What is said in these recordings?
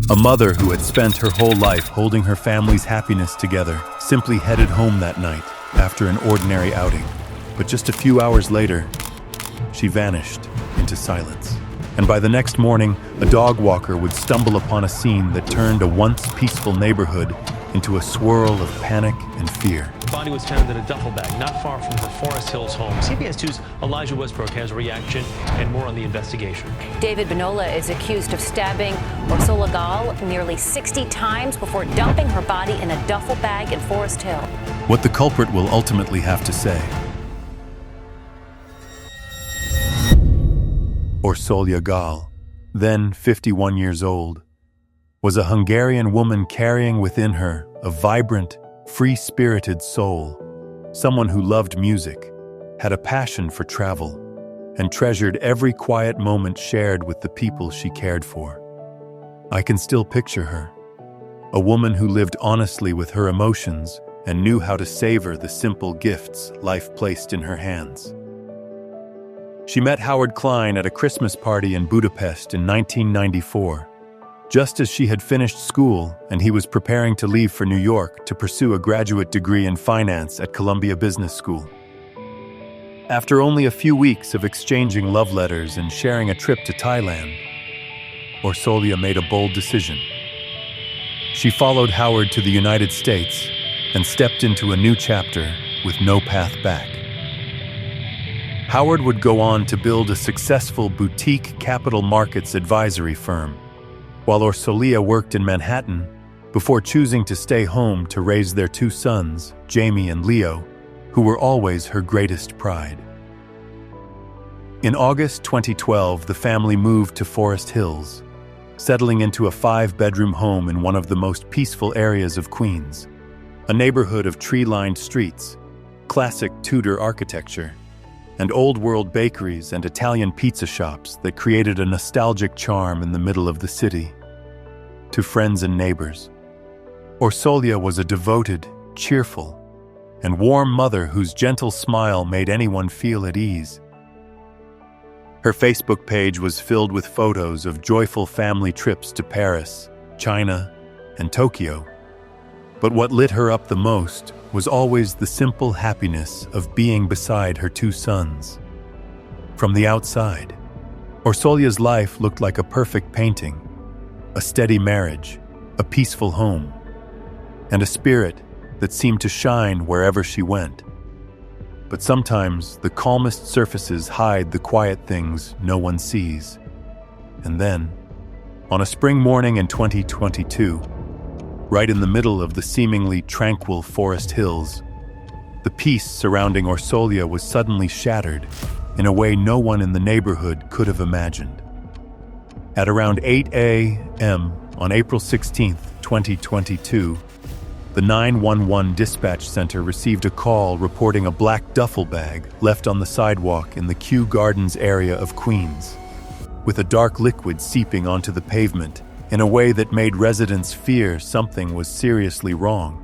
A mother who had spent her whole life holding her family's happiness together simply headed home that night after an ordinary outing. But just a few hours later, she vanished into silence. And by the next morning, a dog walker would stumble upon a scene that turned a once peaceful neighborhood into a swirl of panic and fear. The body was found in a duffel bag not far from her Forest Hills home. CBS 2's Elijah Westbrook has a reaction and more on the investigation. David Bonola is accused of stabbing Orsolya Gaal nearly 60 times before dumping her body in a duffel bag in Forest Hill. What the culprit will ultimately have to say. Orsolya Gaal, then 51 years old, was a Hungarian woman carrying within her a vibrant, free-spirited soul, someone who loved music, had a passion for travel, and treasured every quiet moment shared with the people she cared for. I can still picture her, a woman who lived honestly with her emotions and knew how to savor the simple gifts life placed in her hands. She met Howard Klein at a Christmas party in Budapest in 1994, just as she had finished school and he was preparing to leave for New York to pursue a graduate degree in finance at Columbia Business School. After only a few weeks of exchanging love letters and sharing a trip to Thailand, Orsolya made a bold decision. She followed Howard to the United States and stepped into a new chapter with no path back. Howard would go on to build a successful boutique capital markets advisory firm, while Orsolya worked in Manhattan before choosing to stay home to raise their two sons, Jamie and Leo, who were always her greatest pride. In August 2012, the family moved to Forest Hills, settling into a 5-bedroom home in one of the most peaceful areas of Queens, a neighborhood of tree-lined streets, classic Tudor architecture, and old-world bakeries and Italian pizza shops that created a nostalgic charm in the middle of the city. To friends and neighbors, Orsolya was a devoted, cheerful, and warm mother whose gentle smile made anyone feel at ease. Her Facebook page was filled with photos of joyful family trips to Paris, China, and Tokyo. But what lit her up the most was always the simple happiness of being beside her two sons. From the outside, Orsolya's life looked like a perfect painting, a steady marriage, a peaceful home, and a spirit that seemed to shine wherever she went. But sometimes the calmest surfaces hide the quiet things no one sees. And then, on a spring morning in 2022, right in the middle of the seemingly tranquil Forest Hills, the peace surrounding Orsolya was suddenly shattered in a way no one in the neighborhood could have imagined. At around 8 a.m. on April 16, 2022, the 911 dispatch center received a call reporting a black duffel bag left on the sidewalk in the Kew Gardens area of Queens, with a dark liquid seeping onto the pavement in a way that made residents fear something was seriously wrong.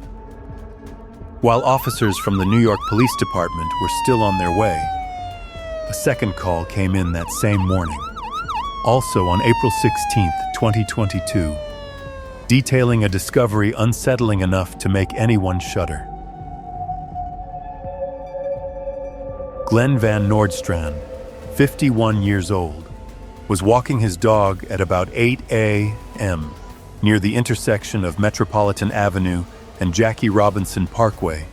While officers from the New York Police Department were still on their way, a second call came in that same morning, also on April 16, 2022, detailing a discovery unsettling enough to make anyone shudder. Glenn Van Nordstrand, 51 years old, was walking his dog at about 8 a.m. near the intersection of Metropolitan Avenue and Jackie Robinson Parkway,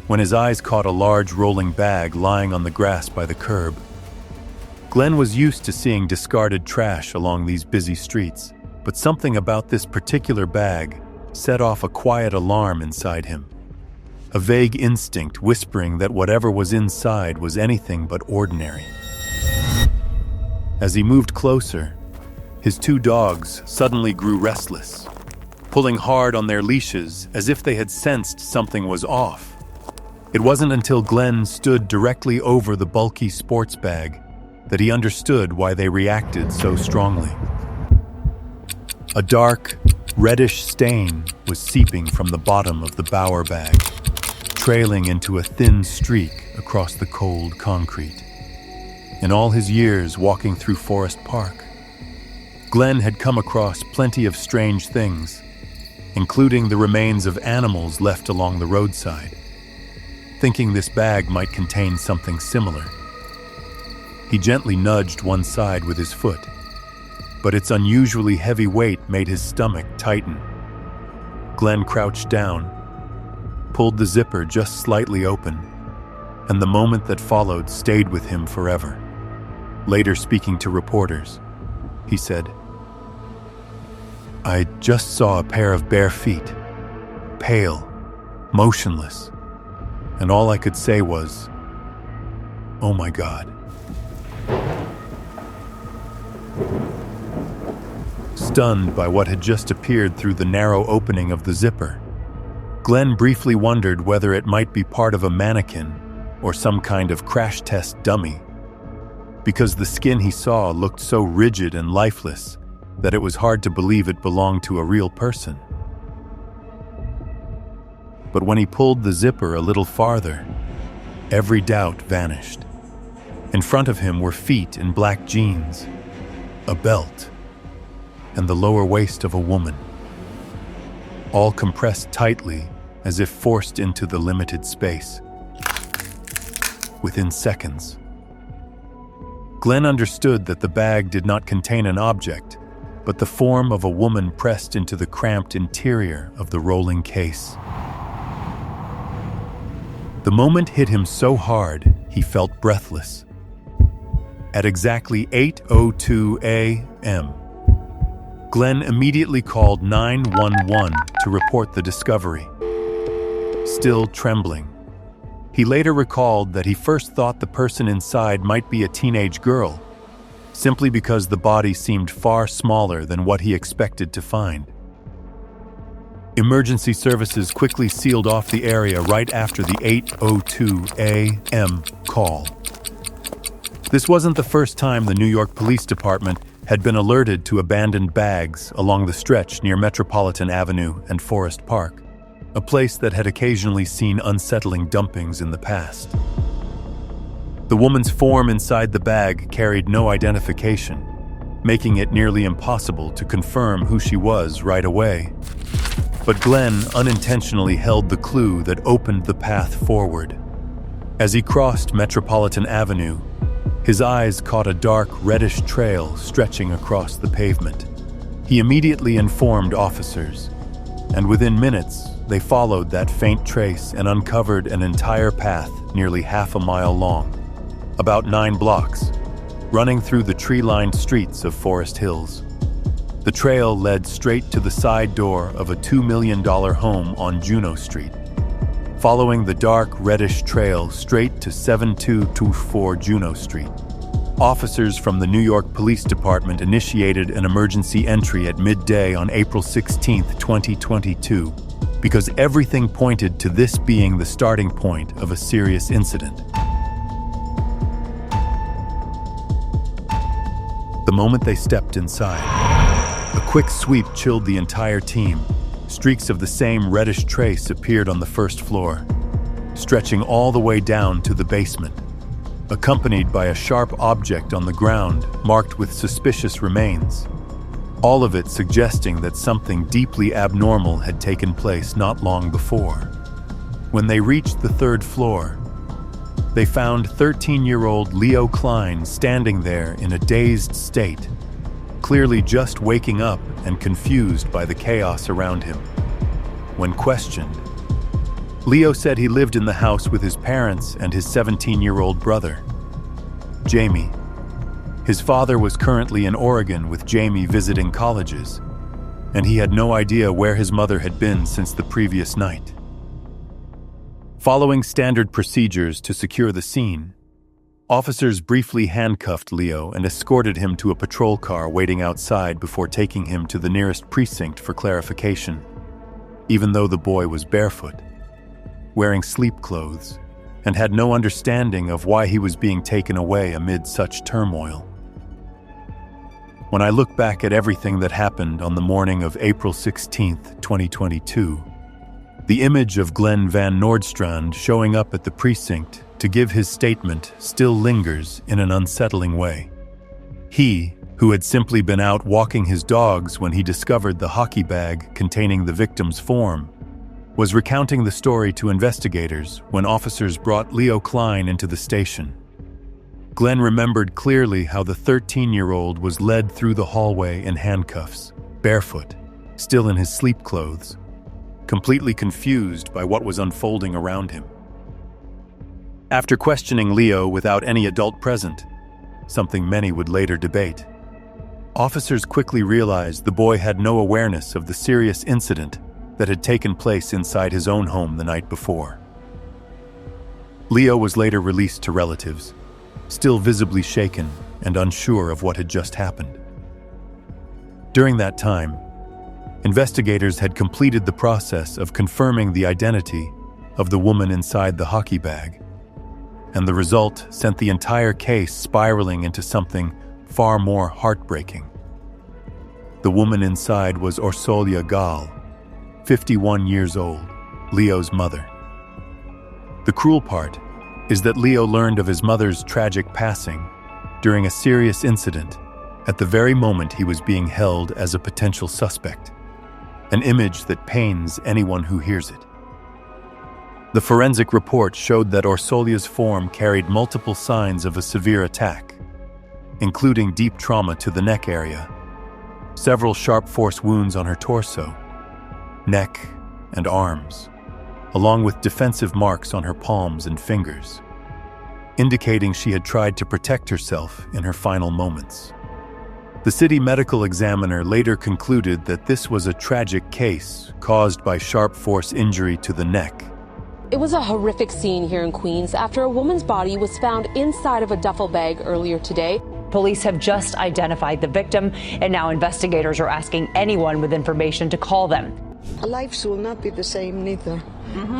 when his eyes caught a large rolling bag lying on the grass by the curb. Glenn was used to seeing discarded trash along these busy streets, but something about this particular bag set off a quiet alarm inside him, a vague instinct whispering that whatever was inside was anything but ordinary. As he moved closer, his two dogs suddenly grew restless, pulling hard on their leashes as if they had sensed something was off. It wasn't until Glenn stood directly over the bulky sports bag that he understood why they reacted so strongly. A dark, reddish stain was seeping from the bottom of the Bauer bag, trailing into a thin streak across the cold concrete. In all his years walking through Forest Park, Glenn had come across plenty of strange things, including the remains of animals left along the roadside. Thinking this bag might contain something similar, he gently nudged one side with his foot, but its unusually heavy weight made his stomach tighten. Glenn crouched down, pulled the zipper just slightly open, and the moment that followed stayed with him forever. Later, speaking to reporters, he said, "I just saw a pair of bare feet, pale, motionless, and all I could say was, 'Oh my God.'" Stunned by what had just appeared through the narrow opening of the zipper, Glenn briefly wondered whether it might be part of a mannequin or some kind of crash test dummy, because the skin he saw looked so rigid and lifeless that it was hard to believe it belonged to a real person. But when he pulled the zipper a little farther, every doubt vanished. In front of him were feet in black jeans, a belt, and the lower waist of a woman, all compressed tightly as if forced into the limited space. Within seconds, Glenn understood that the bag did not contain an object, but the form of a woman pressed into the cramped interior of the rolling case. The moment hit him so hard, he felt breathless. At exactly 8:02 a.m., Glenn immediately called 911 to report the discovery. Still trembling, he later recalled that he first thought the person inside might be a teenage girl, simply because the body seemed far smaller than what he expected to find. Emergency services quickly sealed off the area right after the 8:02 a.m. call. This wasn't the first time the New York Police Department had been alerted to abandoned bags along the stretch near Metropolitan Avenue and Forest Park, a place that had occasionally seen unsettling dumpings in the past. The woman's form inside the bag carried no identification, making it nearly impossible to confirm who she was right away. But Glenn unintentionally held the clue that opened the path forward. As he crossed Metropolitan Avenue, his eyes caught a dark, reddish trail stretching across the pavement. He immediately informed officers, and within minutes, they followed that faint trace and uncovered an entire path nearly half a mile long, about 9 blocks, running through the tree-lined streets of Forest Hills. The trail led straight to the side door of a $2 million home on Juno Street, following the dark, reddish trail straight to 7224 Juno Street. Officers from the New York Police Department initiated an emergency entry at midday on April 16, 2022, because everything pointed to this being the starting point of a serious incident. The moment they stepped inside, a quick sweep chilled the entire team. Streaks of the same reddish trace appeared on the first floor, stretching all the way down to the basement, accompanied by a sharp object on the ground marked with suspicious remains, all of it suggesting that something deeply abnormal had taken place not long before. When they reached the 3rd floor, they found 13-year-old Leo Klein standing there in a dazed state, clearly just waking up and confused by the chaos around him. When questioned, Leo said he lived in the house with his parents and his 17-year-old brother, Jamie. His father was currently in Oregon with Jamie visiting colleges, and he had no idea where his mother had been since the previous night. Following standard procedures to secure the scene, officers briefly handcuffed Leo and escorted him to a patrol car waiting outside before taking him to the nearest precinct for clarification, even though the boy was barefoot, wearing sleep clothes, and had no understanding of why he was being taken away amid such turmoil. When I look back at everything that happened on the morning of April 16, 2022, the image of Glenn Van Nordstrand showing up at the precinct to give his statement still lingers in an unsettling way. He, who had simply been out walking his dogs when he discovered the hockey bag containing the victim's form, was recounting the story to investigators when officers brought Leo Klein into the station. Glenn remembered clearly how the 13-year-old was led through the hallway in handcuffs, barefoot, still in his sleep clothes, completely confused by what was unfolding around him. After questioning Leo without any adult present, something many would later debate, officers quickly realized the boy had no awareness of the serious incident that had taken place inside his own home the night before. Leo was later released to relatives, still visibly shaken and unsure of what had just happened. During that time, investigators had completed the process of confirming the identity of the woman inside the hockey bag, and the result sent the entire case spiraling into something far more heartbreaking. The woman inside was Orsolya Gaal, 51 years old, Leo's mother. The cruel part is that Leo learned of his mother's tragic passing during a serious incident at the very moment he was being held as a potential suspect, an image that pains anyone who hears it. The forensic report showed that Orsolya's form carried multiple signs of a severe attack, including deep trauma to the neck area, several sharp force wounds on her torso, neck, and arms, along with defensive marks on her palms and fingers, indicating she had tried to protect herself in her final moments. The city medical examiner later concluded that this was a tragic case caused by sharp force injury to the neck. It was a horrific scene here in Queens after a woman's body was found inside of a duffel bag earlier today. Police have just identified the victim, and now investigators are asking anyone with information to call them. Our lives will not be the same neither,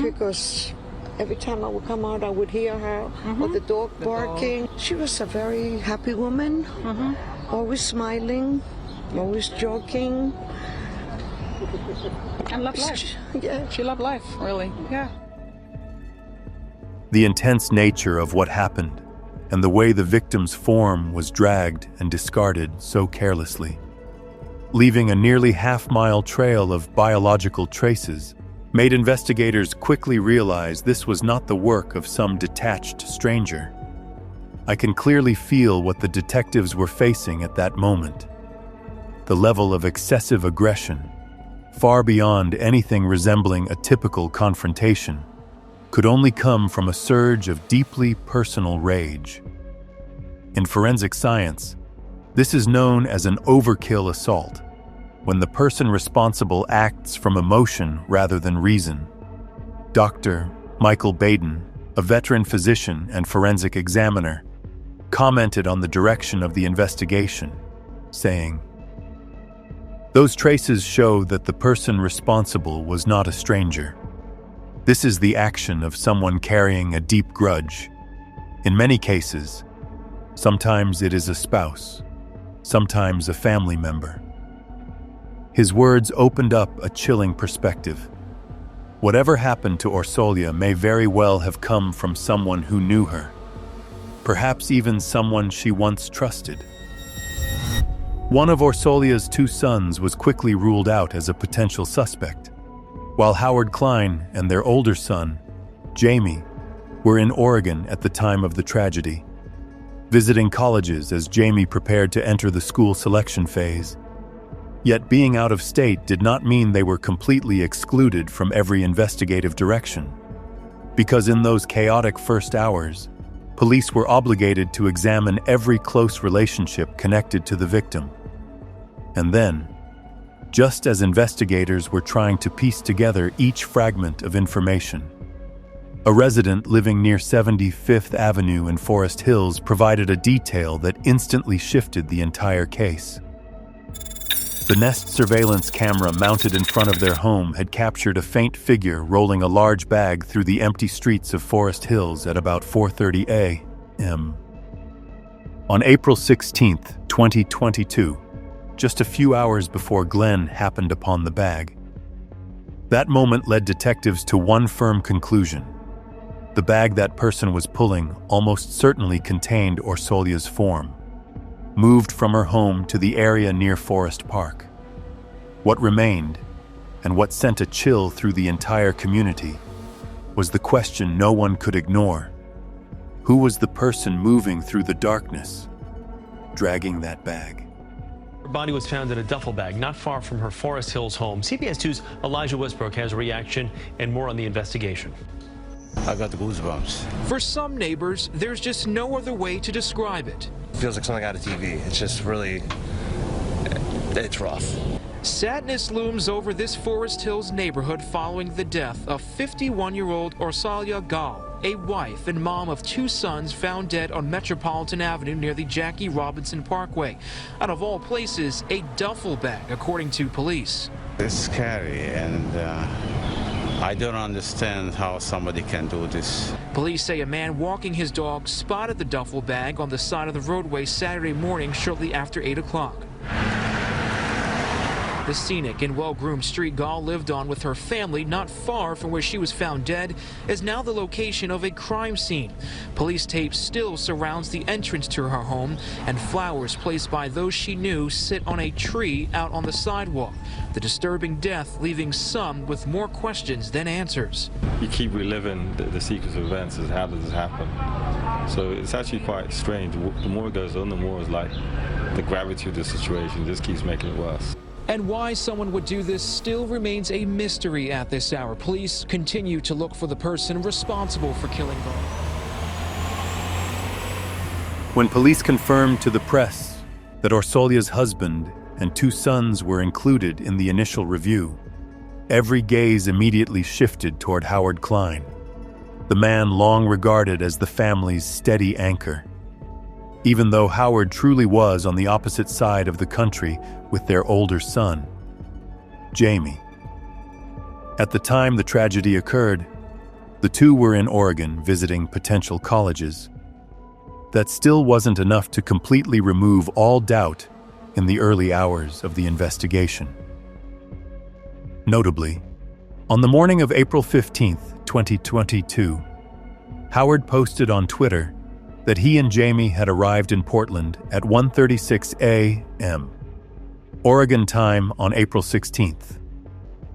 because every time I would come out, I would hear her or the dog barking. She was a very happy woman, always smiling, always joking. And loved life. Yeah. She loved life, really. Yeah. The intense nature of what happened and the way the victim's form was dragged and discarded so carelessly, leaving a nearly half-mile trail of biological traces, made investigators quickly realize this was not the work of some detached stranger. I can clearly feel what the detectives were facing at that moment. The level of excessive aggression, far beyond anything resembling a typical confrontation, could only come from a surge of deeply personal rage. In forensic science, this is known as an overkill assault, when the person responsible acts from emotion rather than reason. Dr. Michael Baden, a veteran physician and forensic examiner, commented on the direction of the investigation, saying, "Those traces show that the person responsible was not a stranger. This is the action of someone carrying a deep grudge. In many cases, sometimes it is a spouse, sometimes a family member." His words opened up a chilling perspective. Whatever happened to Orsolya may very well have come from someone who knew her, perhaps even someone she once trusted. One of Orsolya's two sons was quickly ruled out as a potential suspect, while Howard Klein and their older son, Jamie, were in Oregon at the time of the tragedy, visiting colleges as Jamie prepared to enter the school selection phase. Yet being out of state did not mean they were completely excluded from every investigative direction, because in those chaotic first hours, police were obligated to examine every close relationship connected to the victim. And then, just as investigators were trying to piece together each fragment of information, a resident living near 75th Avenue in Forest Hills provided a detail that instantly shifted the entire case. The Nest surveillance camera mounted in front of their home had captured a faint figure rolling a large bag through the empty streets of Forest Hills at about 4:30 a.m. On April 16, 2022, just a few hours before Glenn happened upon the bag. That moment led detectives to one firm conclusion. The bag that person was pulling almost certainly contained Orsolya's form. moved from her home to the area near Forest Park. What remained, and what sent a chill through the entire community, was the question no one could ignore. Who was the person moving through the darkness, dragging that bag? Her body was found in a duffel bag not far from her Forest Hills home. CBS 2's Elijah Westbrook has a reaction and more on the investigation. I got the goosebumps. For some neighbors, there's just no other way to describe it. Feels like something out of TV. It's just really, it's rough. Sadness looms over this Forest Hills neighborhood following the death of 51-year-old Orsolya Gaal, a wife and mom of 2 sons found dead on Metropolitan Avenue near the Jackie Robinson Parkway. Out of all places, a duffel bag, according to police. It's scary, and I don't understand how somebody can do this. Police say a man walking his dog spotted the duffel bag on the side of the roadway Saturday morning shortly after 8 o'clock. The scenic and well-groomed street Gaal lived on with her family not far from where she was found dead is now the location of a crime scene. Police tape still surrounds the entrance to her home, and flowers placed by those she knew sit on a tree out on the sidewalk. The disturbing death leaving some with more questions than answers. You keep reliving the sequence of events as how does this happen? So it's actually quite strange. The more it goes on, the more it's like the gravity of the situation just keeps making it worse. And why someone would do this still remains a mystery at this hour. Police continue to look for the person responsible for killing Gaal. When police confirmed to the press that Orsolya's husband and 2 sons were included in the initial review, every gaze immediately shifted toward Howard Klein, the man long regarded as the family's steady anchor. Even though Howard truly was on the opposite side of the country with their older son, Jamie. At the time the tragedy occurred, the 2 were in Oregon visiting potential colleges. That still wasn't enough to completely remove all doubt in the early hours of the investigation. Notably, on the morning of April 15, 2022, Howard posted on Twitter that he and Jamie had arrived in Portland at 1:36 a.m. Oregon time on April 16th.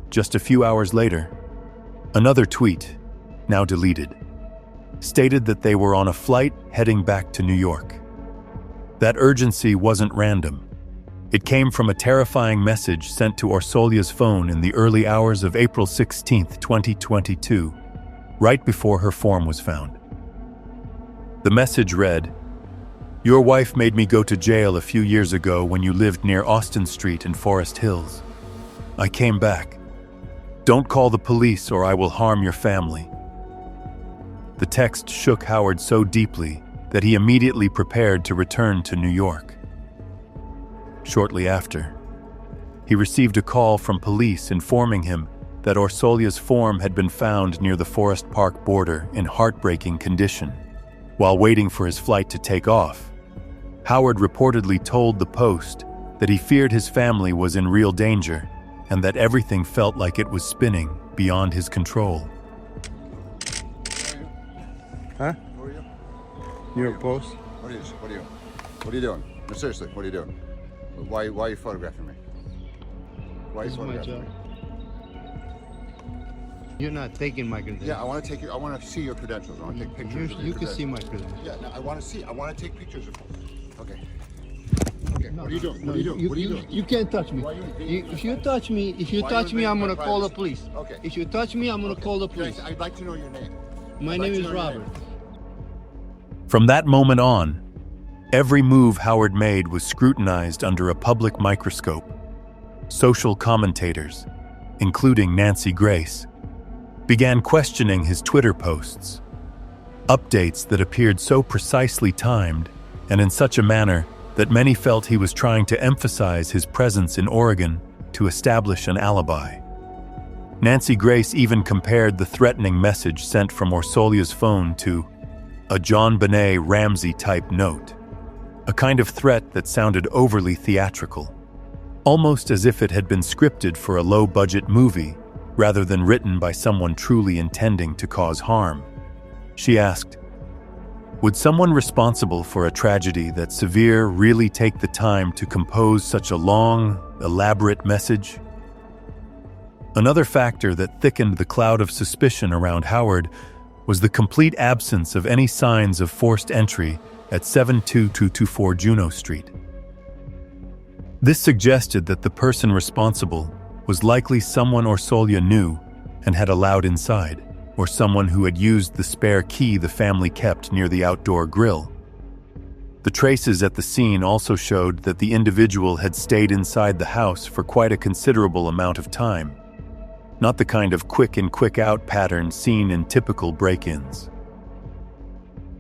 Just a few hours later, another tweet, now deleted, stated that they were on a flight heading back to New York. That urgency wasn't random. It came from a terrifying message sent to Orsolya's phone in the early hours of April 16, 2022, right before her form was found. The message read, "Your wife made me go to jail a few years ago when you lived near Austin Street in Forest Hills. I came back. Don't call the police or I will harm your family." The text shook Howard so deeply that he immediately prepared to return to New York. Shortly after, he received a call from police informing him that Orsolya's form had been found near the Forest Park border in heartbreaking condition. While waiting for his flight to take off, Howard reportedly told the Post that he feared his family was in real danger and that everything felt like it was spinning beyond his control. Huh? Who are you? New York Post. What are you doing? No, seriously, what are you doing? Why are you photographing me? Why are you photographing me? You're not taking my credentials. Yeah, I want to see your credentials. I want to take pictures of your You can see my credentials. Yeah, no, I want to take pictures of them. Okay. Okay, No, what are you doing? no, What are you doing? What are you doing? You can't touch me. Why are you invading If you touch me, Why are you I'm invading gonna my call the privacy? police. Okay. If you touch me, I'm gonna call the police. Guys, I'd like to know your name. My I'd name like to is know your Robert. name. From that moment on, every move Howard made was scrutinized under a public microscope. Social commentators, including Nancy Grace, began questioning his Twitter posts. Updates that appeared so precisely timed and in such a manner that many felt he was trying to emphasize his presence in Oregon to establish an alibi. Nancy Grace even compared the threatening message sent from Orsolya's phone to a John Benet Ramsey-type note, a kind of threat that sounded overly theatrical, almost as if it had been scripted for a low-budget movie rather than written by someone truly intending to cause harm. She asked, Would someone responsible for a tragedy that severe really take the time to compose such a long, elaborate message? Another factor that thickened the cloud of suspicion around Howard was the complete absence of any signs of forced entry at 72224 Juno Street. This suggested that the person responsible was likely someone Orsolya knew and had allowed inside, or someone who had used the spare key the family kept near the outdoor grill. The traces at the scene also showed that the individual had stayed inside the house for quite a considerable amount of time, not the kind of quick in, quick out pattern seen in typical break-ins.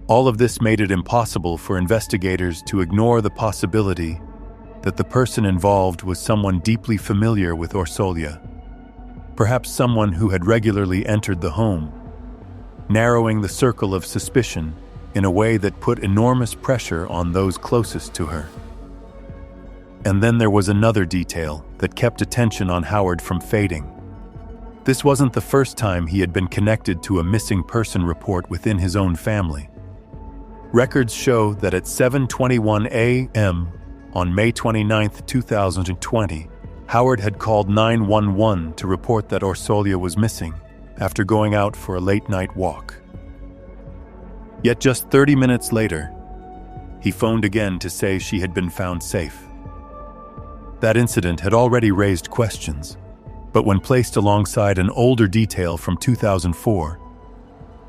All of this made it impossible for investigators to ignore the possibility that the person involved was someone deeply familiar with Orsolya, perhaps someone who had regularly entered the home, narrowing the circle of suspicion in a way that put enormous pressure on those closest to her. And then there was another detail that kept attention on Howard from fading. This wasn't the first time he had been connected to a missing person report within his own family. Records show that at 7:21 a.m. on May 29, 2020, Howard had called 911 to report that Orsolya was missing after going out for a late-night walk. Yet just 30 minutes later, he phoned again to say she had been found safe. That incident had already raised questions, but when placed alongside an older detail from 2004,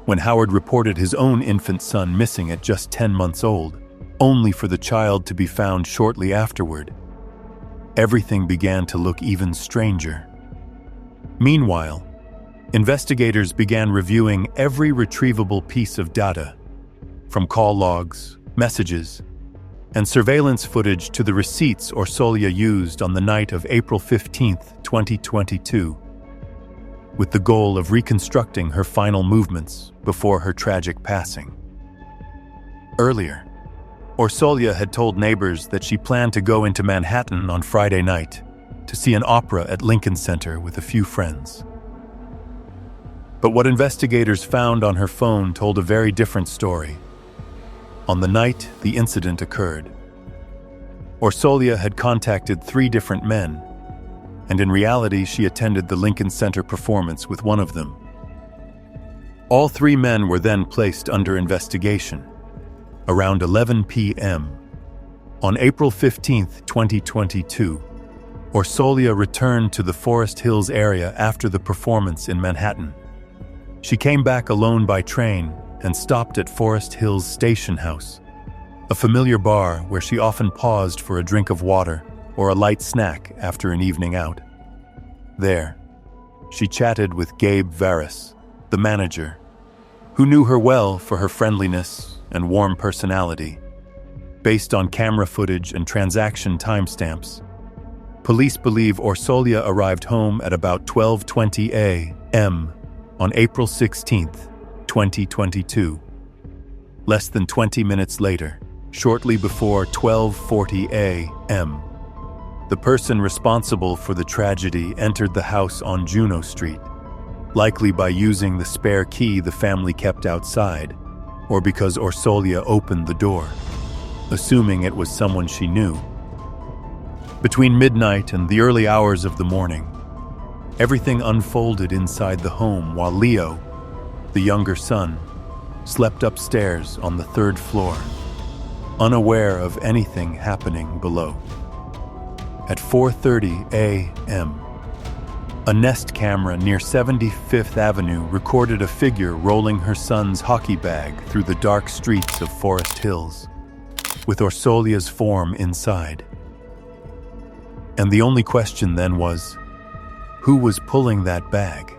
when Howard reported his own infant son missing at just 10 months old, only for the child to be found shortly afterward, everything began to look even stranger. Meanwhile, investigators began reviewing every retrievable piece of data, from call logs, messages, and surveillance footage to the receipts Orsolya used on the night of April 15, 2022, with the goal of reconstructing her final movements before her tragic passing. Earlier, Orsolya had told neighbors that she planned to go into Manhattan on Friday night to see an opera at Lincoln Center with a few friends. But what investigators found on her phone told a very different story. On the night the incident occurred, Orsolya had contacted 3 different men, and in reality she attended the Lincoln Center performance with one of them. All 3 men were then placed under investigation. Around 11 p.m. on April 15, 2022, Orsolya returned to the Forest Hills area after the performance in Manhattan. She came back alone by train and stopped at Forest Hills Station House, a familiar bar where she often paused for a drink of water or a light snack after an evening out. There, she chatted with Gabe Varus, the manager, who knew her well for her friendliness and warm personality. Based on camera footage and transaction timestamps, police believe Orsolya arrived home at about 12:20 a.m. on April 16, 2022. Less than 20 minutes later, shortly before 12:40 a.m., the person responsible for the tragedy entered the house on Juno Street, likely by using the spare key the family kept outside, or because Orsolya opened the door, assuming it was someone she knew. Between midnight and the early hours of the morning, everything unfolded inside the home while Leo, the younger son, slept upstairs on the 3rd floor, unaware of anything happening below. At 4:30 a.m., a Nest camera near 75th Avenue recorded a figure rolling her son's hockey bag through the dark streets of Forest Hills, with Orsolya's form inside. And the only question then was, who was pulling that bag?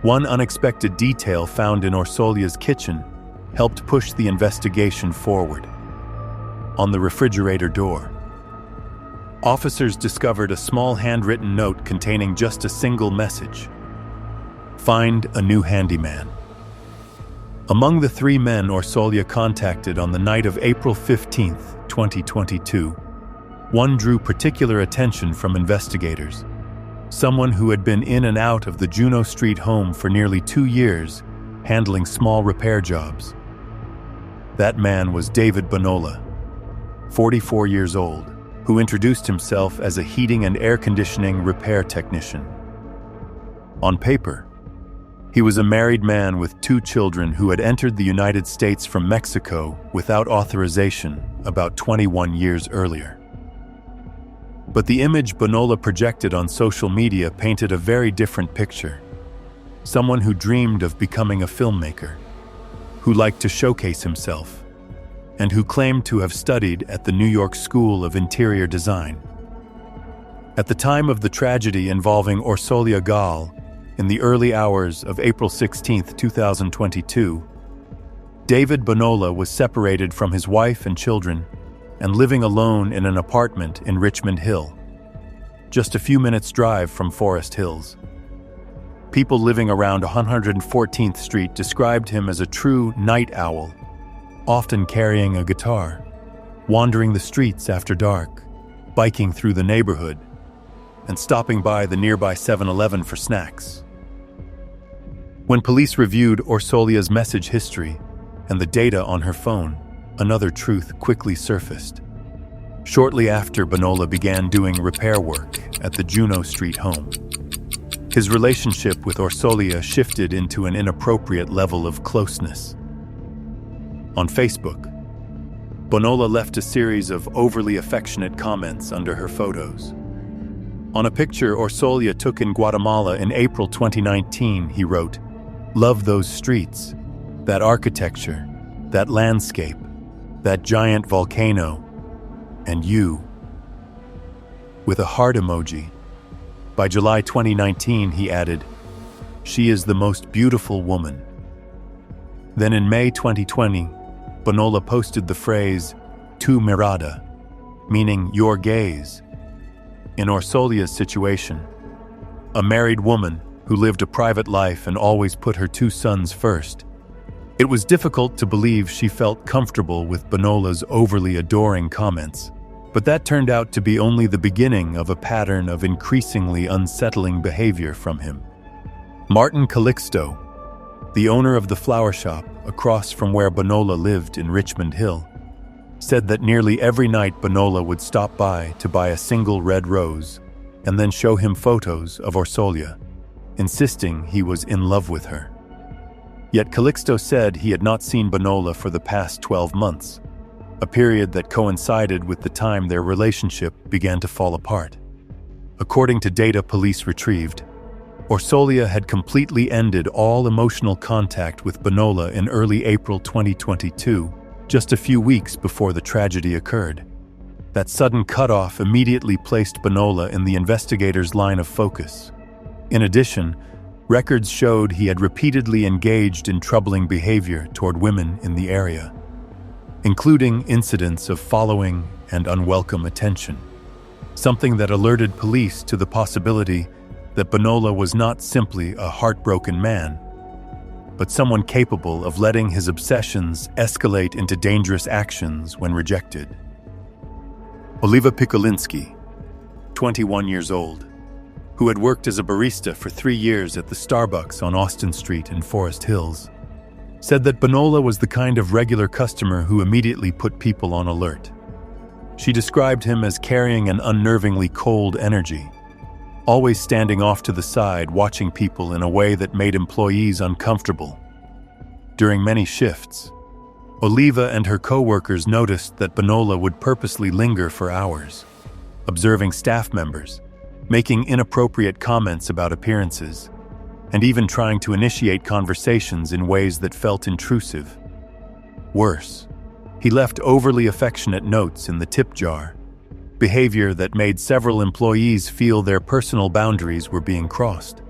One unexpected detail found in Orsolya's kitchen helped push the investigation forward. On the refrigerator door, officers discovered a small handwritten note containing just a single message: "Find a new handyman." Among the 3 men Orsolya contacted on the night of April 15, 2022, one drew particular attention from investigators. Someone who had been in and out of the Juno Street home for nearly 2 years, handling small repair jobs. That man was David Bonola, 44 years old, who introduced himself as a heating and air conditioning repair technician. On paper, he was a married man with 2 children who had entered the United States from Mexico without authorization about 21 years earlier. But the image Bonola projected on social media painted a very different picture. Someone who dreamed of becoming a filmmaker, who liked to showcase himself, and who claimed to have studied at the New York School of Interior Design. At the time of the tragedy involving Orsolya Gaal, in the early hours of April 16, 2022, David Bonola was separated from his wife and children and living alone in an apartment in Richmond Hill, just a few minutes' drive from Forest Hills. People living around 114th Street described him as a true night owl, often carrying a guitar, wandering the streets after dark, biking through the neighborhood, and stopping by the nearby 7-Eleven for snacks. When police reviewed Orsolya's message history and the data on her phone, another truth quickly surfaced. Shortly after Bonola began doing repair work at the Juno Street home, his relationship with Orsolya shifted into an inappropriate level of closeness. On Facebook, Bonola left a series of overly affectionate comments under her photos. On a picture Orsolya took in Guatemala in April 2019, he wrote, "Love those streets, that architecture, that landscape, that giant volcano, and you," with a heart emoji. By July 2019, he added, "She is the most beautiful woman." Then in May 2020, Bonola posted the phrase, "tu mirada," meaning your gaze. In Orsolya's situation, a married woman who lived a private life and always put her 2 sons first, it was difficult to believe she felt comfortable with Bonola's overly adoring comments. But that turned out to be only the beginning of a pattern of increasingly unsettling behavior from him. Martin Calixto, the owner of the flower shop across from where Bonola lived in Richmond Hill, said that nearly every night Bonola would stop by to buy a single red rose and then show him photos of Orsolya, insisting he was in love with her. Yet Calixto said he had not seen Bonola for the past 12 months, a period that coincided with the time their relationship began to fall apart. According to data police retrieved, Orsolya had completely ended all emotional contact with Bonola in early April 2022, just a few weeks before the tragedy occurred. That sudden cutoff immediately placed Bonola in the investigators' line of focus. In addition, records showed he had repeatedly engaged in troubling behavior toward women in the area, including incidents of following and unwelcome attention, something that alerted police to the possibility that Bonola was not simply a heartbroken man, but someone capable of letting his obsessions escalate into dangerous actions when rejected. Oliva Pikolinski, 21 years old, who had worked as a barista for 3 years at the Starbucks on Austin Street in Forest Hills, said that Bonola was the kind of regular customer who immediately put people on alert. She described him as carrying an unnervingly cold energy, always standing off to the side watching people in a way that made employees uncomfortable. During many shifts, Oliva and her co-workers noticed that Bonola would purposely linger for hours, observing staff members, making inappropriate comments about appearances, and even trying to initiate conversations in ways that felt intrusive. Worse, he left overly affectionate notes in the tip jar, behavior that made several employees feel their personal boundaries were being crossed.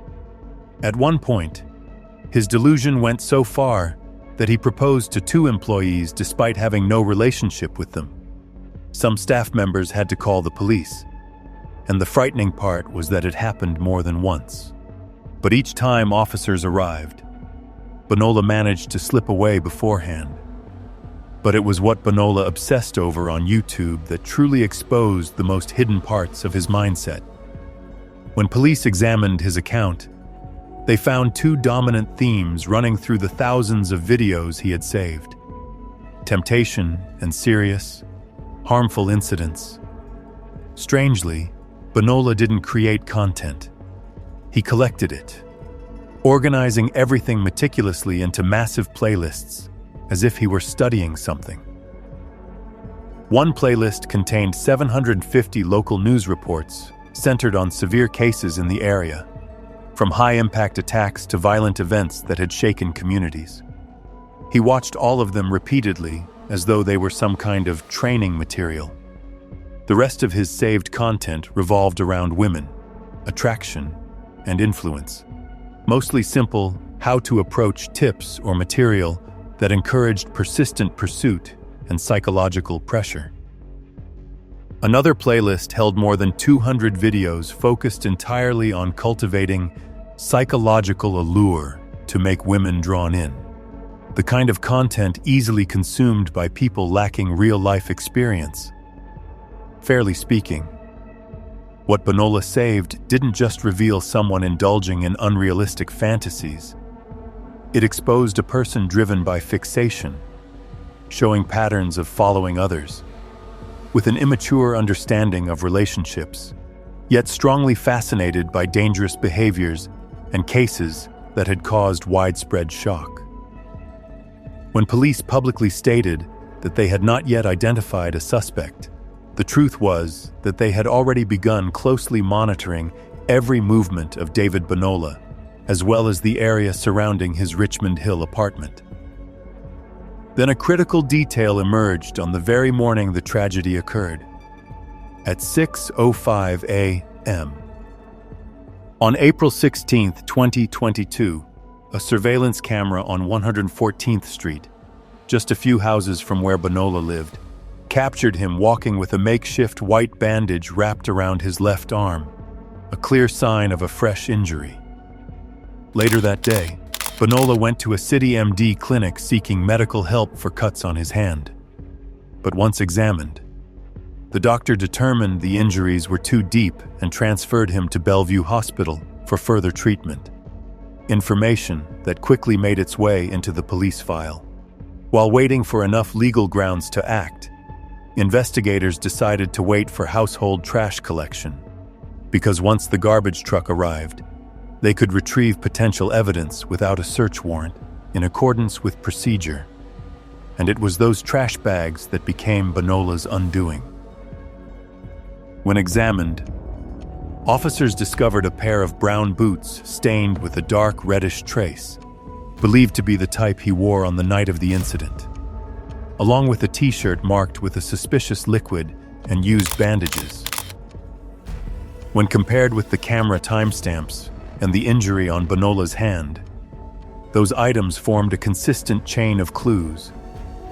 At one point, his delusion went so far that he proposed to 2 employees despite having no relationship with them. Some staff members had to call the police, and the frightening part was that it happened more than once. But each time officers arrived, Bonola managed to slip away beforehand. But it was what Bonola obsessed over on YouTube that truly exposed the most hidden parts of his mindset. When police examined his account, they found 2 dominant themes running through the thousands of videos he had saved. temptation, and serious, harmful incidents. Strangely, Bonola didn't create content. He collected it, organizing everything meticulously into massive playlists, as if he were studying something. One playlist contained 750 local news reports centered on severe cases in the area, from high-impact attacks to violent events that had shaken communities. He watched all of them repeatedly, as though they were some kind of training material. The rest of his saved content revolved around women, attraction, and influence. Mostly simple, how-to-approach tips or material that encouraged persistent pursuit and psychological pressure. Another playlist held more than 200 videos focused entirely on cultivating psychological allure to make women drawn in. The kind of content easily consumed by people lacking real-life experience. Fairly speaking, what Bonola saved didn't just reveal someone indulging in unrealistic fantasies. It exposed a person driven by fixation, showing patterns of following others, with an immature understanding of relationships, yet strongly fascinated by dangerous behaviors and cases that had caused widespread shock. When police publicly stated that they had not yet identified a suspect, the truth was that they had already begun closely monitoring every movement of David Bonola, as well as the area surrounding his Richmond Hill apartment. Then a critical detail emerged on the very morning the tragedy occurred, at 6:05 a.m. On April 16, 2022, a surveillance camera on 114th Street, just a few houses from where Bonola lived, captured him walking with a makeshift white bandage wrapped around his left arm, a clear sign of a fresh injury. Later that day, Bonola went to a city MD clinic seeking medical help for cuts on his hand. But once examined, the doctor determined the injuries were too deep and transferred him to Bellevue Hospital for further treatment. Information that quickly made its way into the police file. While waiting for enough legal grounds to act, investigators decided to wait for household trash collection, because once the garbage truck arrived, they could retrieve potential evidence without a search warrant in accordance with procedure. And it was those trash bags that became Bonola's undoing. When examined, officers discovered a pair of brown boots stained with a dark reddish trace, believed to be the type he wore on the night of the incident, along with a t-shirt marked with a suspicious liquid and used bandages. When compared with the camera timestamps and the injury on Bonola's hand, those items formed a consistent chain of clues,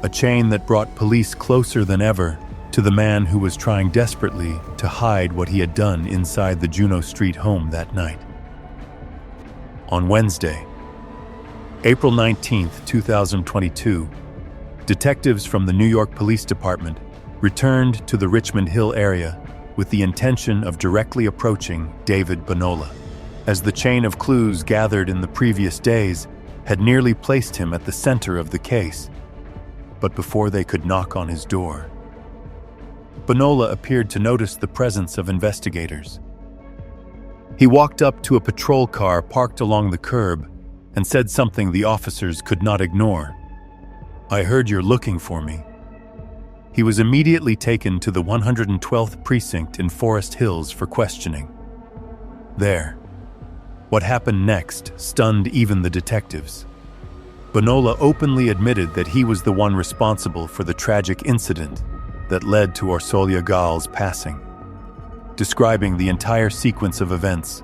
a chain that brought police closer than ever to the man who was trying desperately to hide what he had done inside the Juno Street home that night. On Wednesday, April 19, 2022, detectives from the New York Police Department returned to the Richmond Hill area with the intention of directly approaching David Bonola, as the chain of clues gathered in the previous days had nearly placed him at the center of the case. But before they could knock on his door, Bonola appeared to notice the presence of investigators. He walked up to a patrol car parked along the curb and said something the officers could not ignore. "I heard you're looking for me." He was immediately taken to the 112th Precinct in Forest Hills for questioning. There, what happened next stunned even the detectives. Bonola openly admitted that he was the one responsible for the tragic incident that led to Orsolya Gaal's passing, describing the entire sequence of events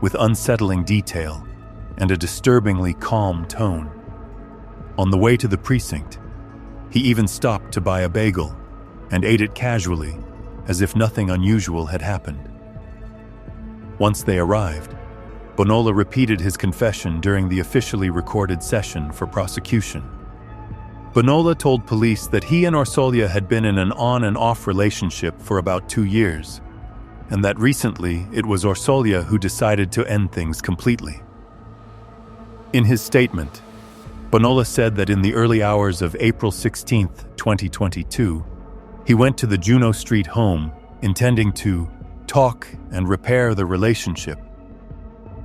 with unsettling detail and a disturbingly calm tone. On the way to the precinct, he even stopped to buy a bagel and ate it casually, as if nothing unusual had happened. Once they arrived, Bonola repeated his confession during the officially recorded session for prosecution. Bonola told police that he and Orsolya had been in an on and off relationship for about 2 years, and that recently it was Orsolya who decided to end things completely. In his statement, Bonola said that in the early hours of April 16, 2022, he went to the Juno Street home intending to talk and repair the relationship.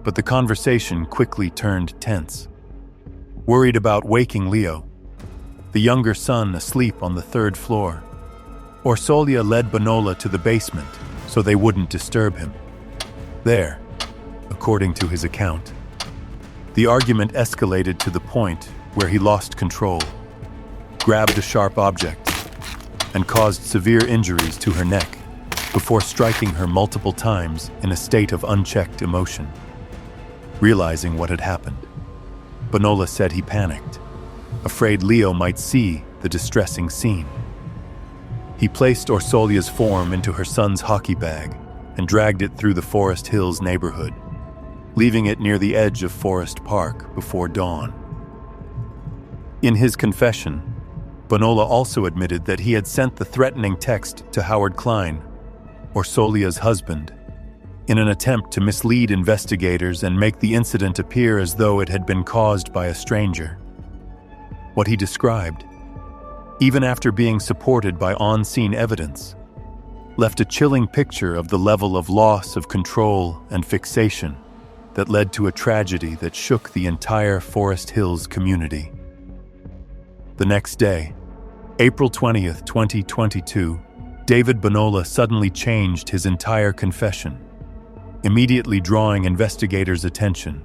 But the conversation quickly turned tense. Worried about waking Leo, the younger son asleep on the third floor, Orsolya led Bonola to the basement so they wouldn't disturb him. There, according to his account, the argument escalated to the point where he lost control, grabbed a sharp object, and caused severe injuries to her neck before striking her multiple times in a state of unchecked emotion. Realizing what had happened, Bonola said he panicked, afraid Leo might see the distressing scene. He placed Orsolya's form into her son's hockey bag and dragged it through the Forest Hills neighborhood, leaving it near the edge of Forest Park before dawn. In his confession, Bonola also admitted that he had sent the threatening text to Howard Klein, Orsolya's husband, in an attempt to mislead investigators and make the incident appear as though it had been caused by a stranger. What he described, even after being supported by on-scene evidence, left a chilling picture of the level of loss of control and fixation that led to a tragedy that shook the entire Forest Hills community. The next day, April 20th, 2022, David Bonola suddenly changed his entire confession, immediately drawing investigators' attention.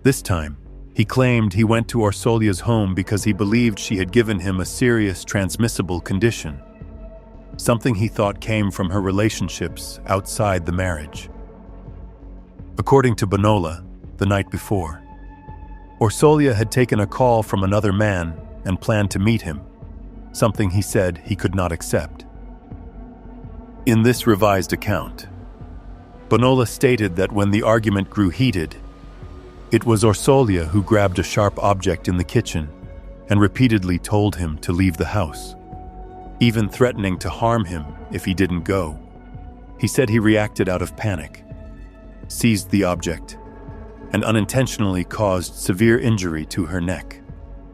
This time, he claimed he went to Orsolya's home because he believed she had given him a serious transmissible condition, something he thought came from her relationships outside the marriage. According to Bonola, the night before, Orsolya had taken a call from another man and planned to meet him, something he said he could not accept. In this revised account, Bonola stated that when the argument grew heated, it was Orsolya who grabbed a sharp object in the kitchen and repeatedly told him to leave the house, even threatening to harm him if he didn't go. He said he reacted out of panic, seized the object, and unintentionally caused severe injury to her neck,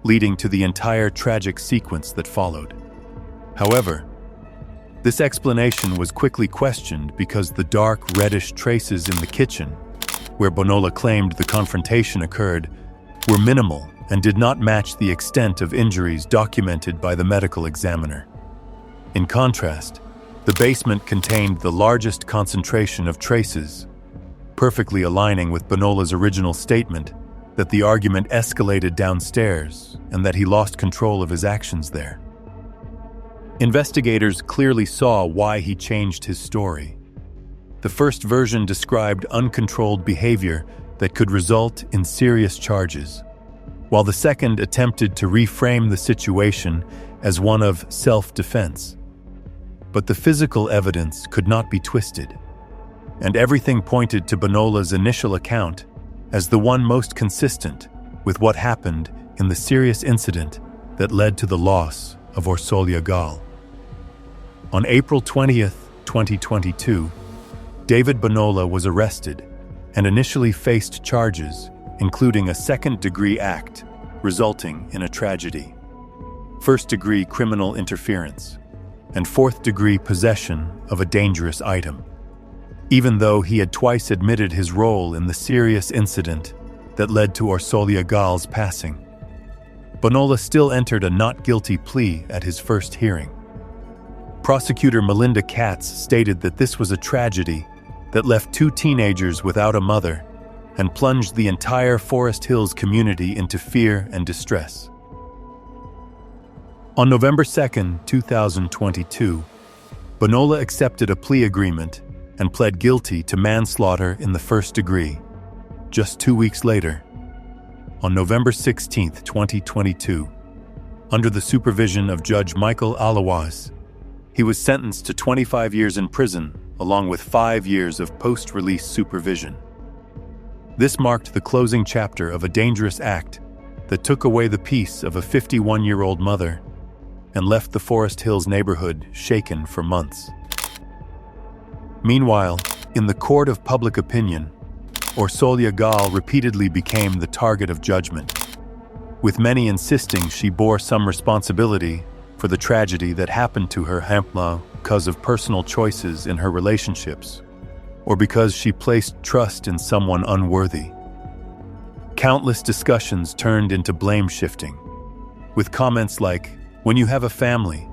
leading to the entire tragic sequence that followed. However, this explanation was quickly questioned because the dark reddish traces in the kitchen, where Bonola claimed the confrontation occurred, were minimal and did not match the extent of injuries documented by the medical examiner. In contrast, the basement contained the largest concentration of traces, perfectly aligning with Bonola's original statement that the argument escalated downstairs and that he lost control of his actions there. Investigators clearly saw why he changed his story. The first version described uncontrolled behavior that could result in serious charges, while the second attempted to reframe the situation as one of self-defense. But the physical evidence could not be twisted, and everything pointed to Bonola's initial account as the one most consistent with what happened in the serious incident that led to the loss of Orsolya Gaal. On April 20th, 2022, David Bonola was arrested and initially faced charges, including a second-degree act resulting in a tragedy, first-degree criminal interference, and fourth-degree possession of a dangerous item, even though he had twice admitted his role in the serious incident that led to Orsolya Gaal's passing. Bonola still entered a not guilty plea at his first hearing. Prosecutor Melinda Katz stated that this was a tragedy that left two teenagers without a mother and plunged the entire Forest Hills community into fear and distress. On November 2, 2022, Bonola accepted a plea agreement and pled guilty to manslaughter in the first degree. Just 2 weeks later, on November 16, 2022, under the supervision of Judge Michael Alawaz, he was sentenced to 25 years in prison along with 5 years of post-release supervision. This marked the closing chapter of a dangerous act that took away the peace of a 51-year-old mother and left the Forest Hills neighborhood shaken for months. Meanwhile, in the court of public opinion, Orsolya Gaal repeatedly became the target of judgment. with many insisting she bore some responsibility for the tragedy that happened to her because of personal choices in her relationships, or because she placed trust in someone unworthy. Countless discussions turned into blame shifting, with comments like, "When you have a family,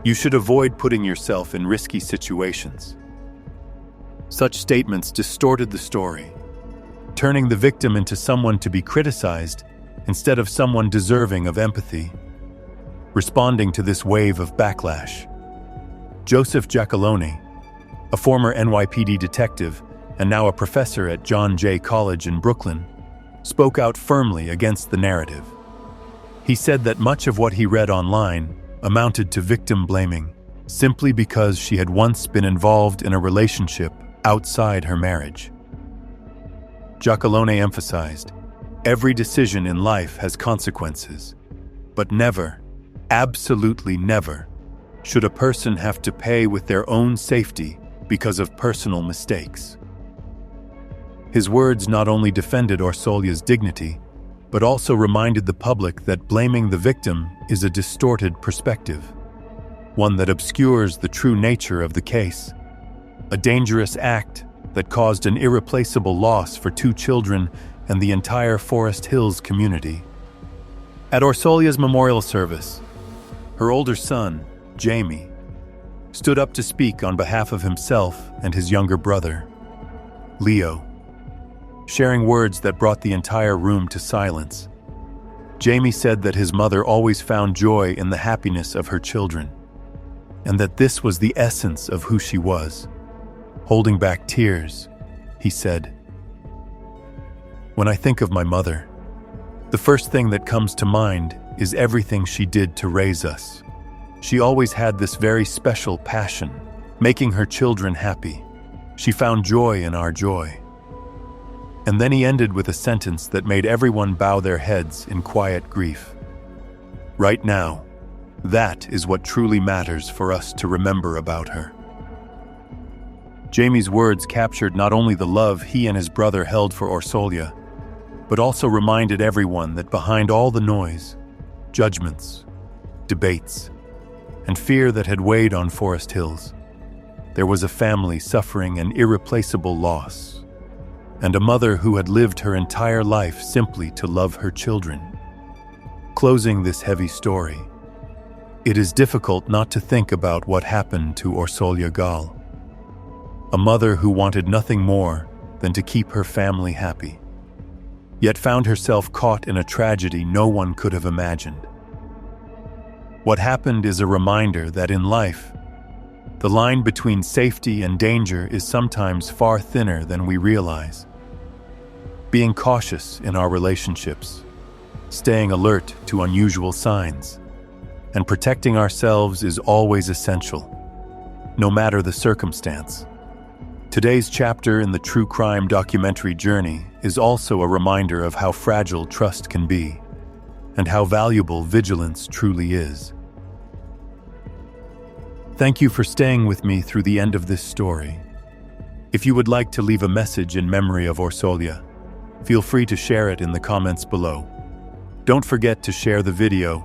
you should avoid putting yourself in risky situations." Such statements distorted the story, turning the victim into someone to be criticized instead of someone deserving of empathy. Responding to this wave of backlash, Joseph Giacalone, a former NYPD detective and now a professor at John Jay College in Brooklyn, spoke out firmly against the narrative. He said that much of what he read online amounted to victim blaming simply because she had once been involved in a relationship outside her marriage. Giacalone emphasized, every decision in life has consequences, but never, absolutely never, should a person have to pay with their own safety because of personal mistakes. His words not only defended Orsolya's dignity, but also reminded the public that blaming the victim is a distorted perspective, one that obscures the true nature of the case, a dangerous act that caused an irreplaceable loss for 2 children and the entire Forest Hills community. At Orsolya's memorial service, her older son, Jamie, stood up to speak on behalf of himself and his younger brother, Leo. Sharing words that brought the entire room to silence, Jamie said that his mother always found joy in the happiness of her children, and that this was the essence of who she was. Holding back tears, he said, "When I think of my mother, the first thing that comes to mind is everything she did to raise us. She always had this very special passion, making her children happy. She found joy in our joy." And then he ended with a sentence that made everyone bow their heads in quiet grief. "Right now, that is what truly matters for us to remember about her." Jamie's words captured not only the love he and his brother held for Orsolya, but also reminded everyone that behind all the noise, judgments, debates, and fear that had weighed on Forest Hills, there was a family suffering an irreplaceable loss, and a mother who had lived her entire life simply to love her children. Closing this heavy story, it is difficult not to think about what happened to Orsolya Gaal, a mother who wanted nothing more than to keep her family happy, yet found herself caught in a tragedy no one could have imagined. What happened is a reminder that in life, the line between safety and danger is sometimes far thinner than we realize. Being cautious in our relationships, staying alert to unusual signs, and protecting ourselves is always essential, no matter the circumstance. Today's chapter in the true crime documentary journey is also a reminder of how fragile trust can be, and how valuable vigilance truly is. Thank you for staying with me through the end of this story. If you would like to leave a message in memory of Orsolya, feel free to share it in the comments below. Don't forget to share the video,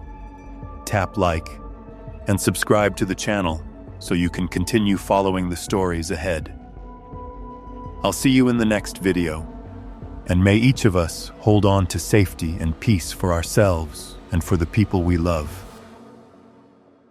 tap like, and subscribe to the channel so you can continue following the stories ahead. I'll see you in the next video, and may each of us hold on to safety and peace for ourselves and for the people we love.